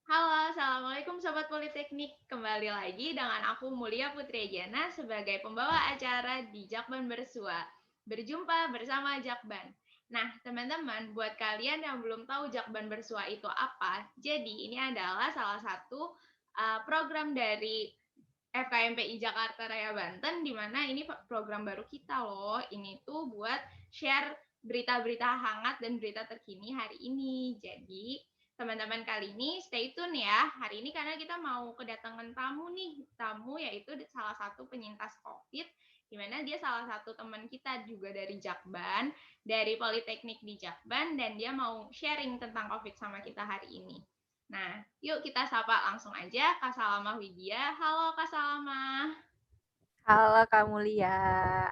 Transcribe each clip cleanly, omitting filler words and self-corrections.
Halo, Assalamualaikum Sobat Politeknik. Kembali lagi dengan aku Mulia Putri Jana sebagai pembawa acara di Jakban Bersua. Berjumpa bersama Jakban. Nah, teman-teman, buat kalian yang belum tahu Jakban Bersua itu apa, jadi ini adalah salah satu program dari FKMPI Jakarta Raya Banten, di mana ini program baru kita loh. Ini tuh buat share berita-berita hangat dan berita terkini hari ini. Jadi, teman-teman kali ini stay tune ya. Hari ini karena kita mau kedatangan tamu nih. Tamu yaitu salah satu penyintas COVID, di mana dia salah satu teman kita juga dari Jakban, dari Politeknik di Jakban, dan dia mau sharing tentang COVID sama kita hari ini. Nah, yuk kita sapa langsung aja Kak Salama Widya. Halo Kak Salama. Halo Kak Mulia.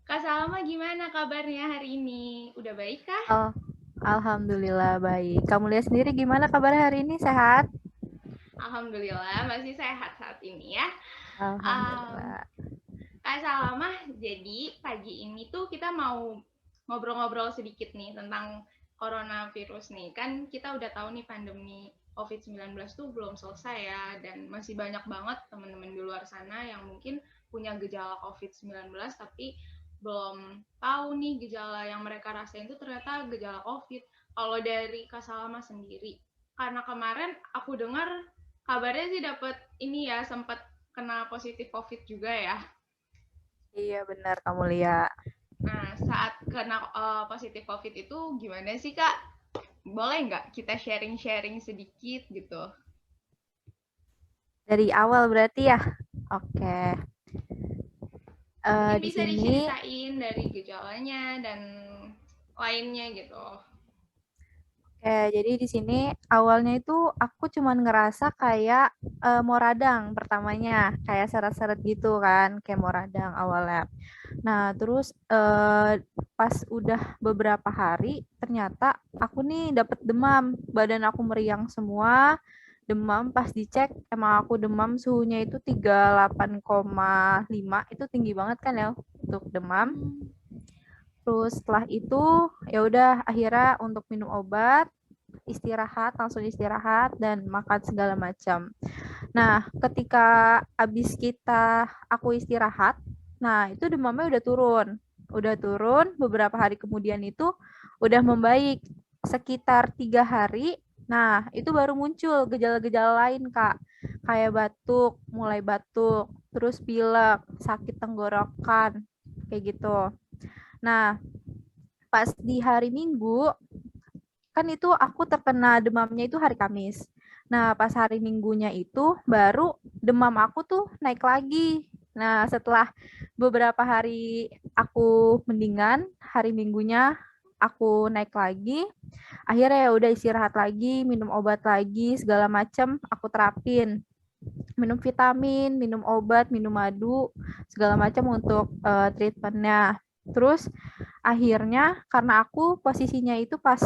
Kak Salama gimana kabarnya hari ini? Udah baik kah? Oh, Alhamdulillah baik. Kak Mulia sendiri gimana kabar hari ini? Sehat? Alhamdulillah masih sehat saat ini ya. Um, Alhamdulillah. Kak Salama, jadi pagi ini tuh kita mau ngobrol-ngobrol sedikit nih tentang coronavirus nih. Kan kita udah tahu nih pandemi COVID-19 tuh belum selesai ya, dan masih banyak banget teman-teman di luar sana yang mungkin punya gejala COVID-19 tapi belum tahu nih gejala yang mereka rasain itu ternyata gejala COVID. Kalau dari Kak Salama sendiri, karena kemarin aku dengar kabarnya sih dapat ini ya, sempat kena positif COVID juga ya. Iya benar Kak Mulia. Nah, saat kena positif COVID itu gimana sih, Kak? Boleh nggak kita sharing-sharing sedikit gitu? Dari awal berarti ya? Oke. Mungkin Di bisa sini diceritain dari gejalanya dan lainnya gitu. jadi di sini awalnya itu aku cuman ngerasa kayak mau radang pertamanya, kayak seret-seret gitu kan, kayak mau radang awalnya. Nah, terus pas udah beberapa hari, ternyata aku nih dapet demam, badan aku meriang semua, demam pas dicek emang aku demam suhunya itu 38,5, itu tinggi banget kan ya untuk demam. Hmm. Terus setelah itu ya udah akhirnya untuk minum obat, istirahat, langsung istirahat dan makan segala macam. Nah, ketika habis aku istirahat, nah itu demamnya udah turun. Udah turun, beberapa hari kemudian itu udah membaik. Sekitar 3 hari, nah itu baru muncul gejala-gejala lain, Kak. Kayak batuk, mulai batuk, terus pilek, sakit tenggorokan, kayak gitu. Nah, pas di hari Minggu, kan itu aku terkena demamnya itu hari Kamis. Nah, pas hari Minggunya itu baru demam aku tuh naik lagi. Nah, setelah beberapa hari aku mendingan, hari Minggunya aku naik lagi. Akhirnya ya udah istirahat lagi, minum obat lagi, segala macam aku terapin. Minum vitamin, minum obat, minum madu, segala macam untuk treatmentnya. Terus akhirnya karena aku posisinya itu pas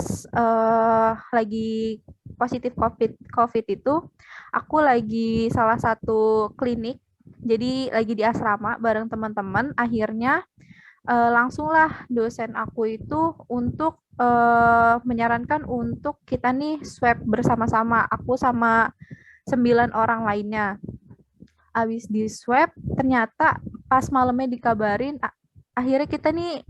lagi positif COVID itu, aku lagi salah satu klinik, jadi lagi di asrama bareng teman-teman. Akhirnya langsunglah dosen aku itu untuk menyarankan untuk kita nih swab bersama-sama, aku sama 9 orang lainnya. Habis di swab ternyata pas malamnya dikabarin akhirnya kita nih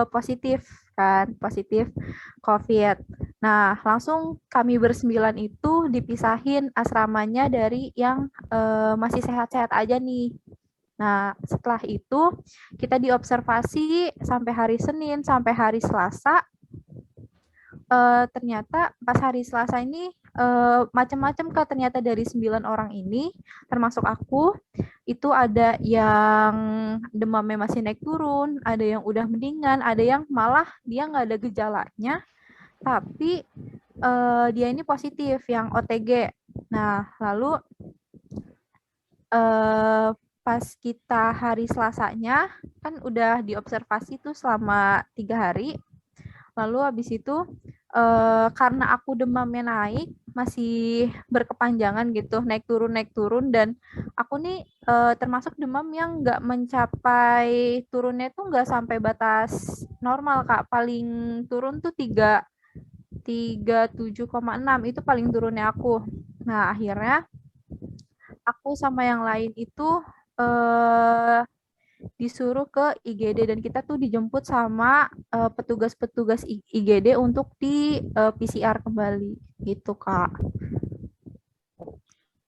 positif kan, positif COVID. Nah, langsung kami bersembilan itu dipisahin asramanya dari yang masih sehat-sehat aja nih. Nah, setelah itu kita diobservasi sampai hari Senin sampai hari Selasa. Ternyata pas hari Selasa ini macam-macam, Kak, ternyata dari 9 orang ini termasuk aku itu ada yang demamnya masih naik turun, ada yang udah mendingan, ada yang malah dia nggak ada gejalanya tapi dia ini positif yang OTG. Nah, lalu pas kita hari Selasanya kan udah diobservasi tuh selama 3 hari. Lalu habis itu karena aku demamnya naik, masih berkepanjangan gitu, naik turun dan aku nih termasuk demam yang nggak mencapai turunnya tuh nggak sampai batas normal, Kak. Paling turun tuh 37,6 itu paling turunnya aku. Nah, akhirnya aku sama yang lain itu disuruh ke IGD dan kita tuh dijemput sama petugas-petugas IGD untuk di PCR kembali gitu, Kak.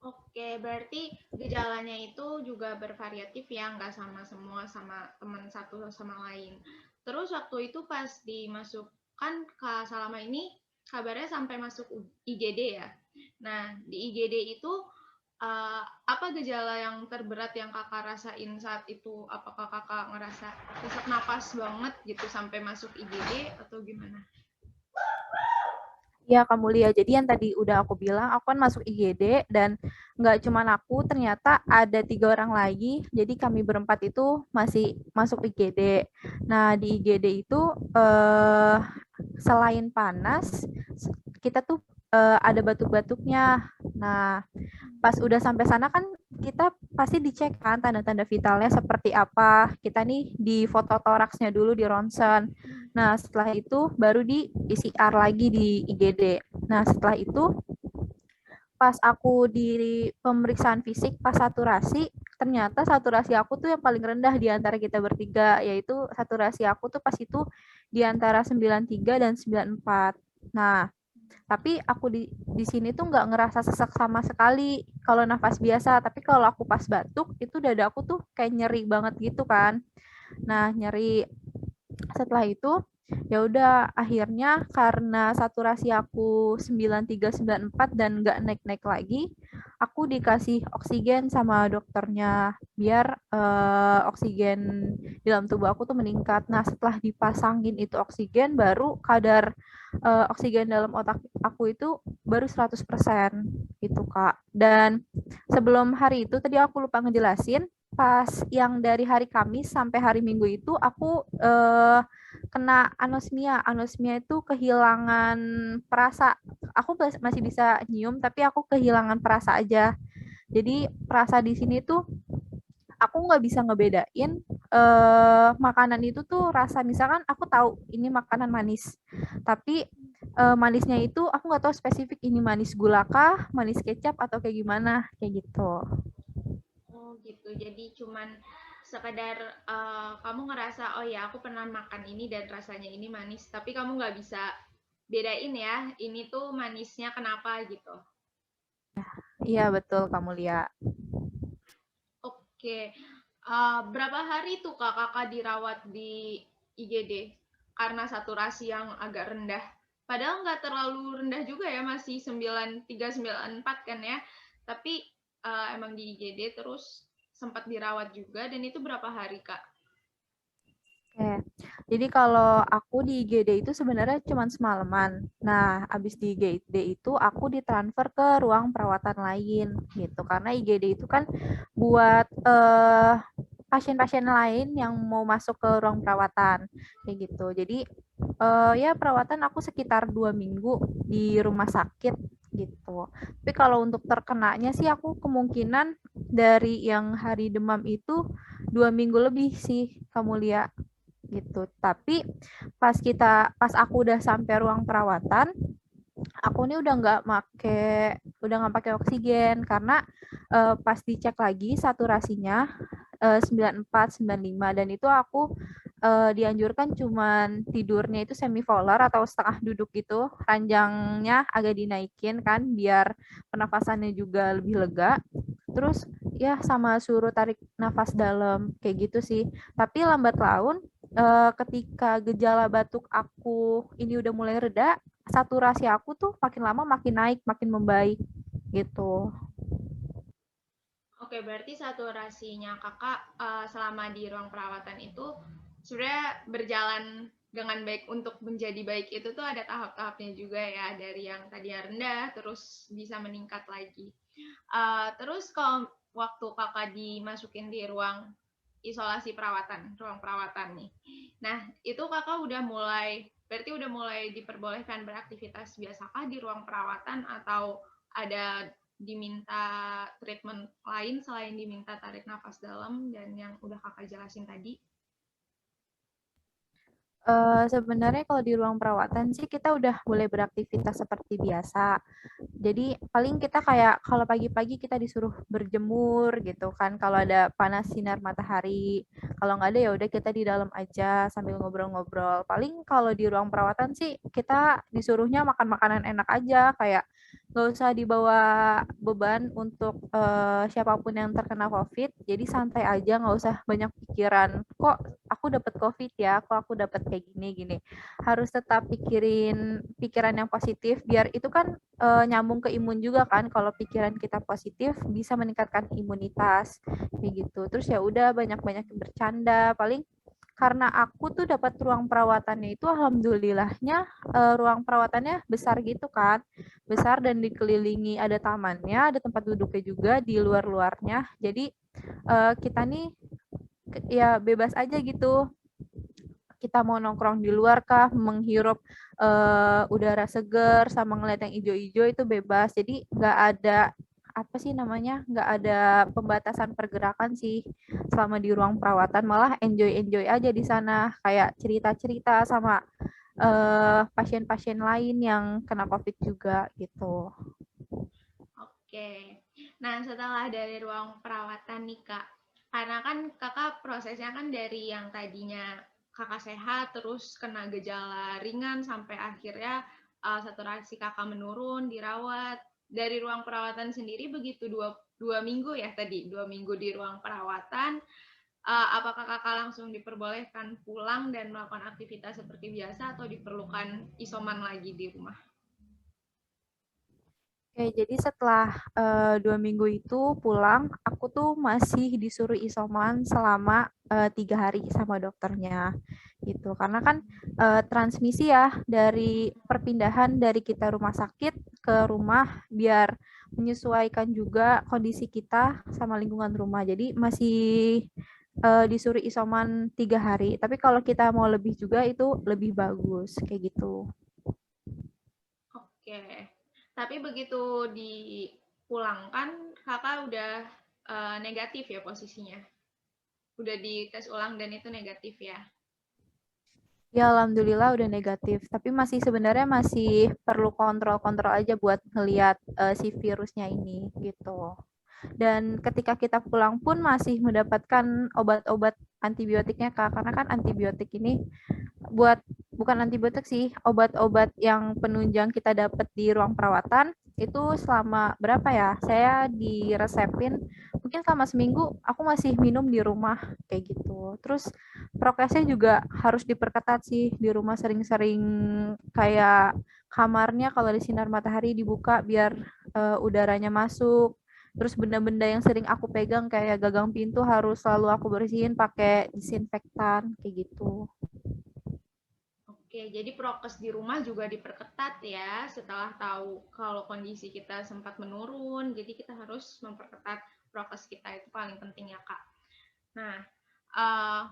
Oke, berarti gejalanya itu juga bervariatif ya, nggak sama semua sama teman satu sama lain. Terus waktu itu pas dimasukkan Kak Salama ini kabarnya sampai masuk IGD ya. Nah, di IGD itu apa gejala yang terberat yang kakak rasain saat itu? Apakah kakak ngerasa sesak napas banget gitu sampai masuk IGD atau gimana? Ya, kamu lihat. Jadi yang tadi udah aku bilang, aku kan masuk IGD dan nggak cuma aku, ternyata ada 3 orang lagi. Jadi kami berempat itu masih masuk IGD. Nah, di IGD itu selain panas, kita tuh ada batuk-batuknya. Nah, pas udah sampai sana kan kita pasti dicek kan tanda-tanda vitalnya seperti apa. Kita nih di foto toraksnya dulu di ronsen. Nah, setelah itu baru di PCR lagi di IGD. Nah, setelah itu pas aku di pemeriksaan fisik pas saturasi, ternyata saturasi aku tuh yang paling rendah di antara kita bertiga, yaitu saturasi aku tuh pas itu di antara 93 dan 94. Nah, tapi aku di sini tuh nggak ngerasa sesak sama sekali kalau nafas biasa, tapi kalau aku pas batuk itu dada aku tuh kayak nyeri banget gitu kan. Nah, nyeri setelah itu ya udah akhirnya karena saturasi aku 93-94 dan nggak naik-naik lagi, aku dikasih oksigen sama dokternya biar oksigen di dalam tubuh aku tuh meningkat. Nah, setelah dipasangin itu oksigen baru kadar oksigen dalam otak aku itu baru 100% gitu, Kak. Dan sebelum hari itu tadi aku lupa ngejelasin, pas yang dari hari Kamis sampai hari Minggu itu aku kena anosmia. Anosmia itu kehilangan perasa. Aku masih bisa nyium, tapi aku kehilangan perasa aja. Jadi perasa di sini tuh aku nggak bisa ngebedain makanan itu tuh rasa, misalkan aku tahu ini makanan manis, tapi manisnya itu aku nggak tahu spesifik ini manis gula kah, manis kecap atau kayak gimana, kayak gitu. Oh gitu, jadi cuman sekedar kamu ngerasa, oh ya aku pernah makan ini dan rasanya ini manis, tapi kamu nggak bisa bedain ya, ini tuh manisnya kenapa gitu. Iya betul kamu lihat. Oke, berapa hari tuh kakak dirawat di IGD karena saturasi yang agak rendah? Padahal nggak terlalu rendah juga ya, masih 93, 94 kan ya. Tapi emang di IGD terus sempat dirawat juga, dan itu berapa hari kak? Oke. Jadi kalau aku di IGD itu sebenarnya cuma semalaman. Nah, habis di IGD itu aku ditransfer ke ruang perawatan lain gitu. Karena IGD itu kan buat pasien-pasien lain yang mau masuk ke ruang perawatan kayak gitu. Jadi ya perawatan aku sekitar 2 minggu di rumah sakit gitu. Tapi kalau untuk terkenanya sih aku kemungkinan dari yang hari demam itu 2 minggu lebih sih kamu lihat gitu. Tapi pas aku udah sampai ruang perawatan, aku nih udah nggak pakai oksigen karena pas dicek lagi saturasinya 94 95 dan itu aku dianjurkan cuman tidurnya itu semivolar atau setengah duduk gitu, ranjangnya agak dinaikin kan biar pernafasannya juga lebih lega. Terus ya sama suruh tarik nafas dalam kayak gitu sih. Tapi lambat laun ketika gejala batuk aku ini udah mulai reda, saturasi aku tuh makin lama makin naik, makin membaik gitu. Oke, berarti saturasinya kakak selama di ruang perawatan itu sebenarnya berjalan dengan baik. Untuk menjadi baik itu tuh ada tahap-tahapnya juga ya, dari yang tadi rendah terus bisa meningkat lagi. Terus kalau waktu kakak dimasukin di ruang isolasi perawatan, ruang perawatan nih. Nah, itu kakak berarti udah mulai diperbolehkan beraktivitas biasakah di ruang perawatan, atau ada diminta treatment lain selain diminta tarik nafas dalam dan yang udah kakak jelasin tadi? Sebenarnya kalau di ruang perawatan sih kita udah boleh beraktivitas seperti biasa. Jadi paling kita kayak kalau pagi-pagi kita disuruh berjemur gitu kan kalau ada panas sinar matahari. Kalau nggak ada ya udah kita di dalam aja sambil ngobrol-ngobrol. Paling kalau di ruang perawatan sih kita disuruhnya makan makanan enak aja kayak nggak usah dibawa beban untuk siapapun yang terkena COVID. Jadi santai aja, nggak usah banyak pikiran. Kok aku dapat COVID ya? Kok aku dapat kayak gini-gini? Harus tetap pikirin pikiran yang positif. Biar itu kan nyambung ke imun juga kan. Kalau pikiran kita positif bisa meningkatkan imunitas kayak gitu. Terus ya udah banyak-banyak bercanda. Paling karena aku tuh dapat ruang perawatannya itu alhamdulillahnya ruang perawatannya besar gitu kan. Besar dan dikelilingi ada tamannya, ada tempat duduknya juga di luar-luarnya. Jadi kita nih ya bebas aja gitu. Kita mau nongkrong di luar kah, menghirup udara segar sama ngeliat yang hijau-hijau itu bebas. Jadi nggak ada apa sih namanya, nggak ada pembatasan pergerakan sih selama di ruang perawatan, malah enjoy aja di sana kayak cerita-cerita sama pasien-pasien lain yang kena COVID juga gitu. Oke. Nah, setelah dari ruang perawatan nih, Kak. Karena kan Kakak prosesnya kan dari yang tadinya Kakak sehat, terus kena gejala ringan, sampai akhirnya saturasi Kakak menurun, dirawat. Dari ruang perawatan sendiri begitu dua minggu ya tadi, 2 minggu di ruang perawatan, apakah Kakak langsung diperbolehkan pulang dan melakukan aktivitas seperti biasa, atau diperlukan isoman lagi di rumah? Oke, jadi setelah 2 minggu itu pulang, aku tuh masih disuruh isoman selama 3 hari sama dokternya, gitu. Karena kan transmisi ya dari perpindahan dari kita rumah sakit ke rumah biar menyesuaikan juga kondisi kita sama lingkungan rumah. Jadi masih disuruh isoman 3 hari. Tapi kalau kita mau lebih juga itu lebih bagus, kayak gitu. Oke. Tapi begitu dipulangkan, Kakak udah negatif ya posisinya? Udah dites ulang dan itu negatif ya? Ya, alhamdulillah udah negatif. Tapi masih sebenarnya masih perlu kontrol-kontrol aja buat ngelihat si virusnya ini gitu. Dan ketika kita pulang pun masih mendapatkan obat-obat antibiotiknya Kak, karena kan antibiotik ini buat bukan antibiotik sih, obat-obat yang penunjang kita dapat di ruang perawatan itu selama berapa ya? Saya diresepin mungkin selama seminggu aku masih minum di rumah kayak gitu. Terus prokesnya juga harus diperketat sih di rumah, sering-sering kayak kamarnya kalau ada sinar matahari dibuka biar udaranya masuk. Terus benda-benda yang sering aku pegang kayak gagang pintu harus selalu aku bersihin pakai disinfektan kayak gitu. Oke, jadi prokes di rumah juga diperketat ya setelah tahu kalau kondisi kita sempat menurun. Jadi kita harus memperketat prokes kita, itu paling penting ya, Kak. Nah, uh,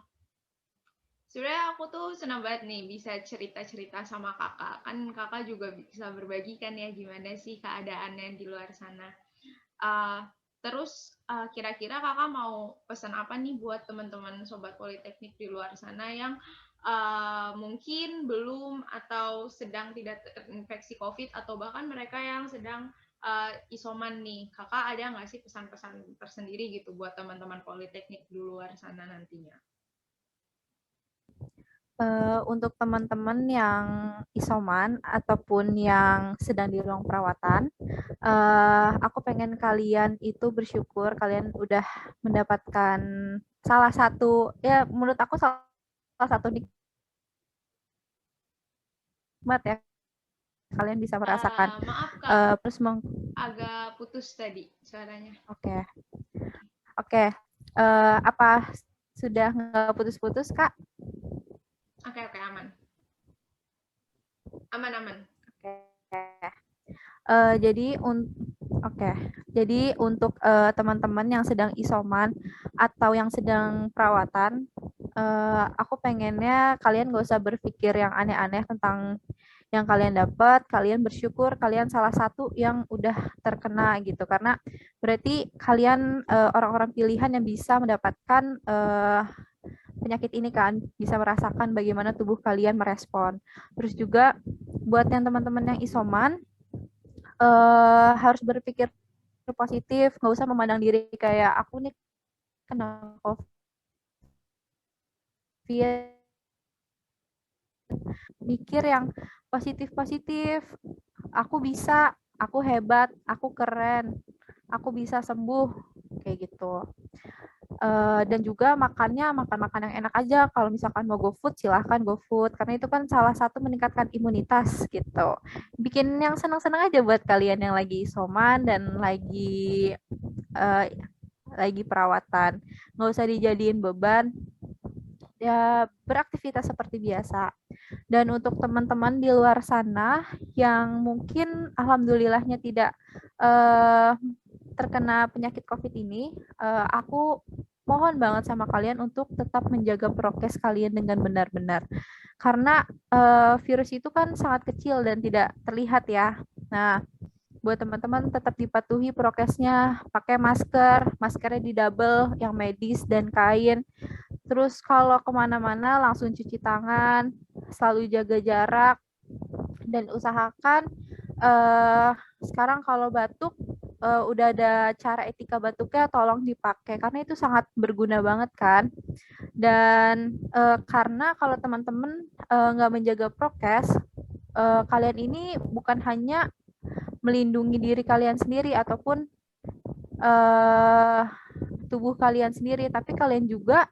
sebenarnya aku tuh senang banget nih bisa cerita-cerita sama Kakak. Kan Kakak juga bisa berbagi kan ya gimana sih keadaannya di luar sana. Uh, terus kira-kira Kakak mau pesan apa nih buat teman-teman sobat Politeknik di luar sana yang mungkin belum atau sedang tidak terinfeksi COVID, atau bahkan mereka yang sedang isoman nih. Kakak ada nggak sih pesan-pesan tersendiri gitu buat teman-teman Politeknik di luar sana nantinya? Untuk teman-teman yang isoman ataupun yang sedang di ruang perawatan, aku pengen kalian itu bersyukur kalian udah mendapatkan salah satu, ya menurut aku salah satu nikmat ya, kalian bisa merasakan. Maaf Kak, Terus agak putus tadi suaranya. Oke, oke. Apa sudah nggak putus-putus, Kak? Oke, oke, aman. Aman, aman. Oke. Jadi oke. Jadi untuk teman-teman yang sedang isoman atau yang sedang perawatan, aku pengennya kalian gak usah berpikir yang aneh-aneh tentang yang kalian dapat. Kalian bersyukur kalian salah satu yang udah terkena gitu, karena berarti kalian orang-orang pilihan yang bisa mendapatkan penyakit ini kan, bisa merasakan bagaimana tubuh kalian merespon. Terus juga buat yang teman-teman yang isoman, harus berpikir positif, nggak usah memandang diri kayak aku nih kena COVID, mikir yang positif-positif. Aku bisa, aku hebat, aku keren, aku bisa sembuh, kayak gitu. Dan juga makan makan yang enak aja. Kalau misalkan mau GoFood, silahkan GoFood. Karena itu kan salah satu meningkatkan imunitas gitu. Bikin yang senang-senang aja buat kalian yang lagi isoman dan lagi perawatan. Nggak usah dijadiin beban. Ya, beraktivitas seperti biasa. Dan untuk teman-teman di luar sana yang mungkin alhamdulillahnya tidak terkena penyakit COVID ini, aku mohon banget sama kalian untuk tetap menjaga prokes kalian dengan benar-benar. Karena virus itu kan sangat kecil dan tidak terlihat ya. Nah, buat teman-teman tetap dipatuhi prokesnya, pakai masker, maskernya di double, yang medis dan kain. Terus kalau kemana-mana langsung cuci tangan, selalu jaga jarak, dan usahakan sekarang kalau batuk udah ada cara etika batuknya, tolong dipakai karena itu sangat berguna banget kan. Dan karena kalau teman-teman nggak menjaga prokes, kalian ini bukan hanya melindungi diri kalian sendiri ataupun tubuh kalian sendiri, tapi kalian juga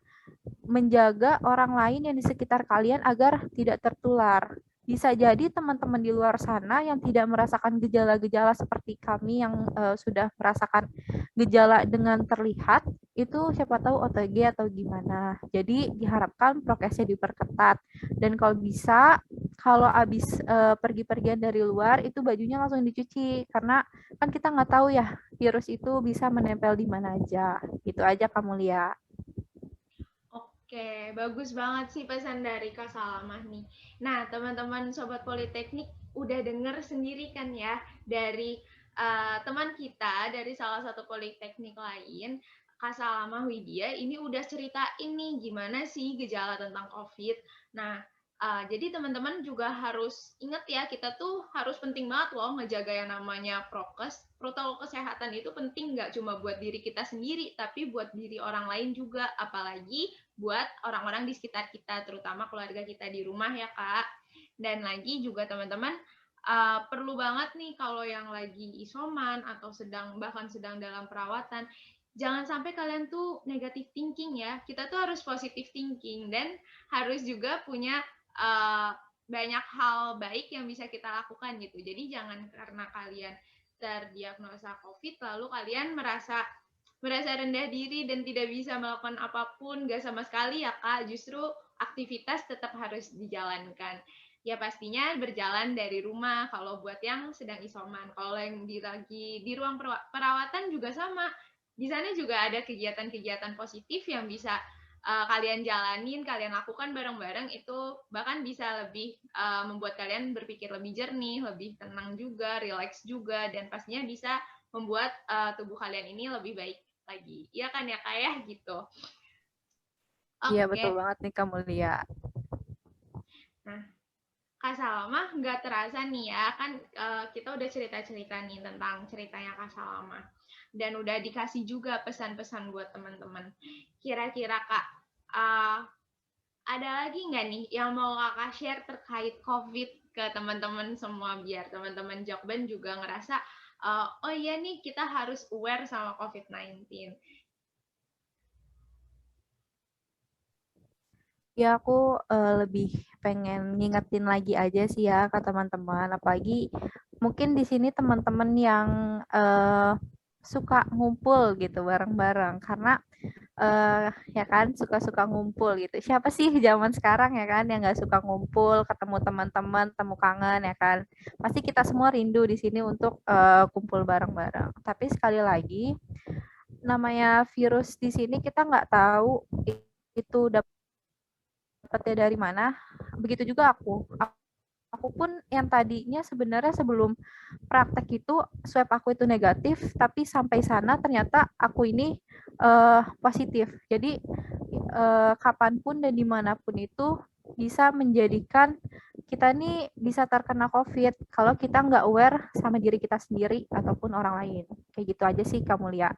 menjaga orang lain yang di sekitar kalian agar tidak tertular. Bisa jadi teman-teman di luar sana yang tidak merasakan gejala-gejala seperti kami yang sudah merasakan gejala dengan terlihat, itu siapa tahu OTG atau gimana. Jadi diharapkan prokesnya diperketat. Dan kalau bisa, kalau habis pergi-pergian dari luar, itu bajunya langsung dicuci. Karena kan kita nggak tahu ya, virus itu bisa menempel di mana aja. Gitu aja kamu lihat. Oke, bagus banget sih pesan dari Kak Salamah nih. Nah, teman-teman Sobat Politeknik udah denger sendiri kan ya dari teman kita dari salah satu politeknik lain, Kak Salamah Widya, ini udah ceritain nih gimana sih gejala tentang COVID. Nah, jadi teman-teman juga harus ingat ya, kita tuh harus penting banget loh ngejaga yang namanya prokes. Protokol kesehatan itu penting nggak cuma buat diri kita sendiri, tapi buat diri orang lain juga. Apalagi buat orang-orang di sekitar kita, terutama keluarga kita di rumah ya Kak. Dan lagi juga teman-teman, perlu banget nih kalau yang lagi isoman atau bahkan sedang dalam perawatan, jangan sampai kalian tuh negative thinking ya. Kita tuh harus positive thinking dan harus juga punya banyak hal baik yang bisa kita lakukan gitu. Jadi jangan karena kalian terdiagnosa COVID lalu kalian merasa rendah diri dan tidak bisa melakukan apapun, nggak sama sekali ya Kak, justru aktivitas tetap harus dijalankan. Ya pastinya berjalan dari rumah kalau buat yang sedang isoman. Kalau yang lagi di ruang perawatan juga sama. Di sana juga ada kegiatan-kegiatan positif yang bisa kalian jalanin, kalian lakukan bareng-bareng, itu bahkan bisa lebih membuat kalian berpikir lebih jernih, lebih tenang juga, relax juga, dan pastinya bisa membuat tubuh kalian ini lebih baik lagi. Iya kan ya Kak ya gitu. Iya, betul banget nih kamu lihat. Nah, Kak Salama nggak terasa nih ya, kan kita udah cerita-cerita nih tentang ceritanya Kak Salama. Dan udah dikasih juga pesan-pesan buat teman-teman. Kira-kira Kak, ada lagi nggak nih yang mau Kakak share terkait COVID ke teman-teman semua, biar teman-teman Jakban juga ngerasa, oh iya nih kita harus aware sama COVID-19. Ya, aku lebih pengen ngingetin lagi aja sih ya ke teman-teman. Apalagi mungkin di sini teman-teman yang suka ngumpul gitu bareng-bareng. Karena ya kan suka-suka ngumpul gitu. Siapa sih zaman sekarang ya kan yang nggak suka ngumpul, ketemu teman-teman, temu kangen ya kan. Pasti kita semua rindu di sini untuk kumpul bareng-bareng. Tapi sekali lagi, namanya virus di sini kita nggak tahu itu dapatnya dari mana. Begitu juga aku pun yang tadinya sebenarnya sebelum praktek itu swab aku itu negatif, tapi sampai sana ternyata aku ini positif. Jadi kapanpun dan dimanapun itu bisa menjadikan kita nih bisa terkena COVID kalau kita nggak aware sama diri kita sendiri ataupun orang lain. Kayak gitu aja sih, Kak Mulia.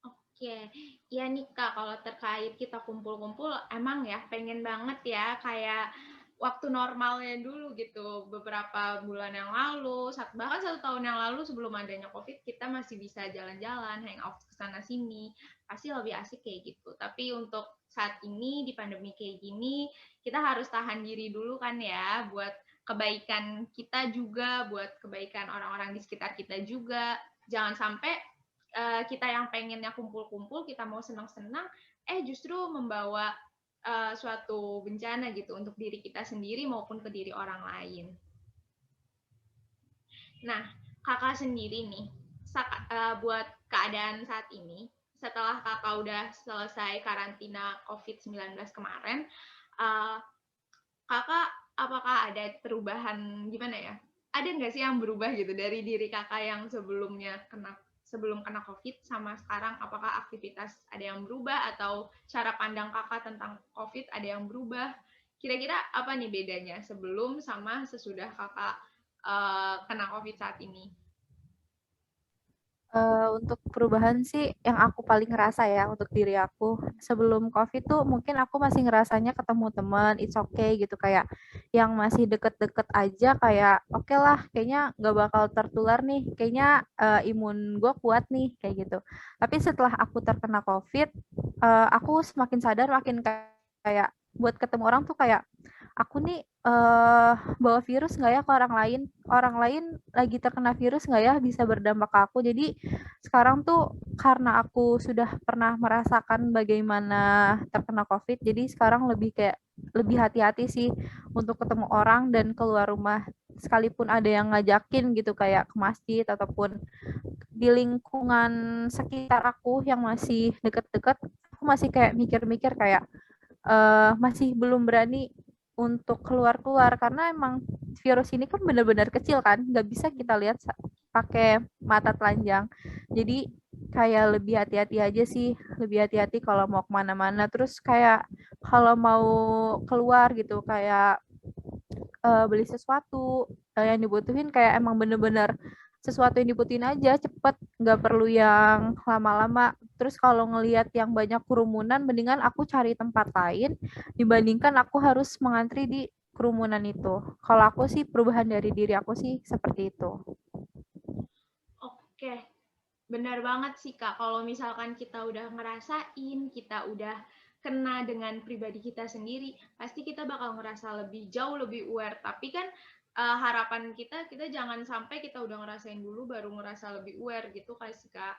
Oke, ya nih Kak, kalau terkait kita kumpul-kumpul, emang ya pengen banget ya kayak waktu normalnya dulu gitu. Beberapa bulan yang lalu, bahkan 1 tahun yang lalu sebelum adanya COVID, kita masih bisa jalan-jalan, hangout ke sana sini. Pasti lebih asik kayak gitu. Tapi untuk saat ini di pandemi kayak gini, kita harus tahan diri dulu kan ya, buat kebaikan kita juga, buat kebaikan orang-orang di sekitar kita juga. Jangan sampai kita yang pengennya kumpul-kumpul, kita mau senang-senang, justru membawa suatu bencana gitu untuk diri kita sendiri maupun ke diri orang lain. Nah, kakak sendiri nih, buat keadaan saat ini, setelah kakak udah selesai karantina COVID-19 kemarin, kakak apakah ada perubahan gimana ya? Ada nggak sih yang berubah gitu dari diri kakak yang sebelum kena COVID sama sekarang, apakah aktivitas ada yang berubah atau cara pandang kakak tentang COVID ada yang berubah? Kira-kira apa nih bedanya sebelum sama sesudah kakak kena COVID saat ini? Untuk perubahan sih yang aku paling ngerasa ya untuk diri aku sebelum COVID tuh mungkin aku masih ngerasanya ketemu teman it's okay gitu kayak yang masih deket-deket aja kayak oke lah kayaknya nggak bakal tertular nih kayaknya imun gue kuat nih kayak gitu. Tapi setelah aku terkena COVID aku semakin sadar makin kayak buat ketemu orang tuh kayak aku nih bawa virus nggak ya ke orang lain lagi terkena virus nggak ya bisa berdampak ke aku. Jadi sekarang tuh karena aku sudah pernah merasakan bagaimana terkena COVID, jadi sekarang lebih hati-hati sih untuk ketemu orang dan keluar rumah sekalipun ada yang ngajakin gitu kayak ke masjid ataupun di lingkungan sekitar aku yang masih deket-deket aku masih kayak mikir-mikir kayak masih belum berani untuk keluar-keluar karena emang virus ini kan benar-benar kecil kan, nggak bisa kita lihat pakai mata telanjang. Jadi kayak lebih hati-hati aja sih, lebih hati-hati kalau mau kemana-mana. Terus kayak kalau mau keluar gitu, kayak beli sesuatu yang dibutuhin kayak emang bener-bener sesuatu yang dibutuhin aja cepet nggak perlu yang lama-lama. Terus kalau ngelihat yang banyak kerumunan mendingan aku cari tempat lain dibandingkan aku harus mengantri di kerumunan itu. Kalau aku sih perubahan dari diri aku sih seperti itu. Oke, benar banget sih Kak, kalau misalkan kita udah ngerasain, kita udah kena dengan pribadi kita sendiri, pasti kita bakal ngerasa jauh lebih aware. Tapi kan harapan kita jangan sampai kita udah ngerasain dulu baru ngerasa lebih aware gitu kan sih Kak.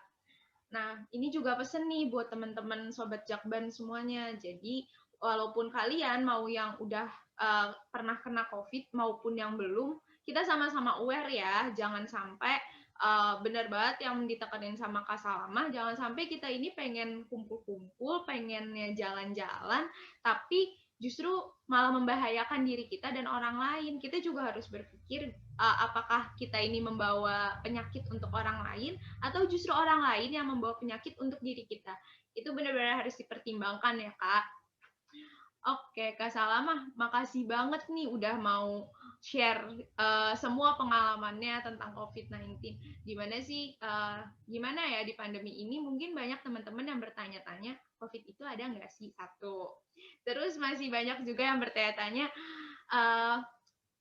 Nah, ini juga pesen nih buat teman-teman Sobat Jakban semuanya. Jadi, walaupun kalian mau yang udah pernah kena COVID maupun yang belum, kita sama-sama aware ya. Jangan sampai benar banget yang ditekanin sama Kak Salama, jangan sampai kita ini pengen kumpul-kumpul, pengennya jalan-jalan, tapi justru malah membahayakan diri kita dan orang lain. Kita juga harus berpikir apakah kita ini membawa penyakit untuk orang lain atau justru orang lain yang membawa penyakit untuk diri kita. Itu benar-benar harus dipertimbangkan ya, Kak. Oke, Kak Salama, makasih banget nih udah mau share semua pengalamannya tentang COVID-19. Gimana ya di pandemi ini mungkin banyak teman-teman yang bertanya-tanya, COVID itu ada nggak sih? Satu. Terus masih banyak juga yang bertanya-tanya,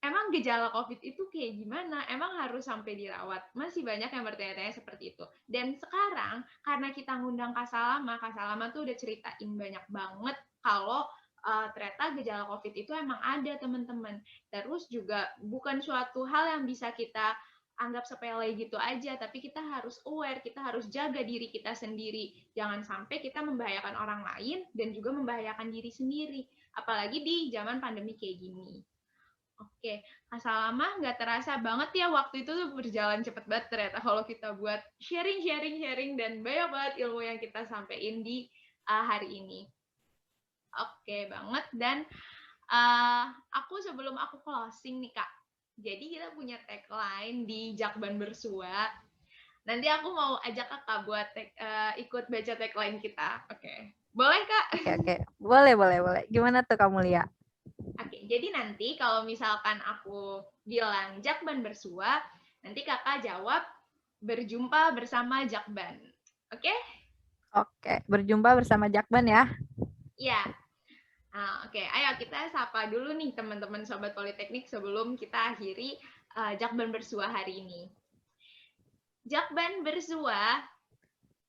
emang gejala COVID itu kayak gimana? Emang harus sampai dirawat? Masih banyak yang bertanya-tanya seperti itu. Dan sekarang, karena kita ngundang Kak Salama tuh udah ceritain banyak banget kalau ternyata gejala COVID itu emang ada, teman-teman. Terus juga bukan suatu hal yang bisa kita anggap sepele gitu aja, tapi kita harus aware, kita harus jaga diri kita sendiri. Jangan sampai kita membahayakan orang lain dan juga membahayakan diri sendiri. Apalagi di zaman pandemi kayak gini. Oke, Salama nggak terasa banget ya waktu itu tuh berjalan cepet banget ternyata kalau kita buat sharing dan banyak banget ilmu yang kita sampaikan di hari ini. Oke banget dan sebelum aku closing nih Kak. Jadi kita punya tagline di Jakban Bersua. Nanti aku mau ajak Kakak buat ikut baca tagline kita. Oke. Boleh, Kak? Oke. Boleh, boleh, boleh. Gimana tuh kamu lihat? Oke, jadi nanti kalau misalkan aku bilang Jakban bersua, nanti kakak jawab berjumpa bersama Jakban. Oke? Oke, berjumpa bersama Jakban ya. Ya. Nah, oke, ayo kita sapa dulu nih teman-teman Sobat Politeknik sebelum kita akhiri Jakban bersua hari ini. Jakban bersua,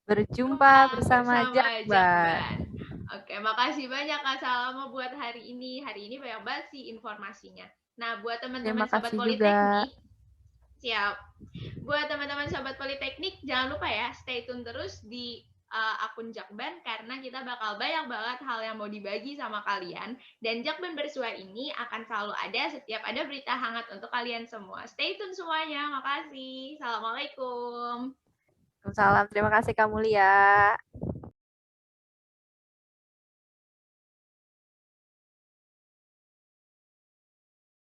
Berjumpa jumpa bersama bersama Jakban. Jakban. Oke, makasih banyak Kak Salama buat hari ini. Hari ini banyak banget sih informasinya. Nah, buat Terima teman-teman Sobat kasih juga. Politeknik, siap. Buat teman-teman Sobat Politeknik, jangan lupa ya, stay tune terus di akun Jakban karena kita bakal banyak banget hal yang mau dibagi sama kalian. Dan Jakban bersua ini akan selalu ada setiap ada berita hangat untuk kalian semua. Stay tune semuanya. Makasih. Assalamualaikum. Salam, terima kasih kamu Lia.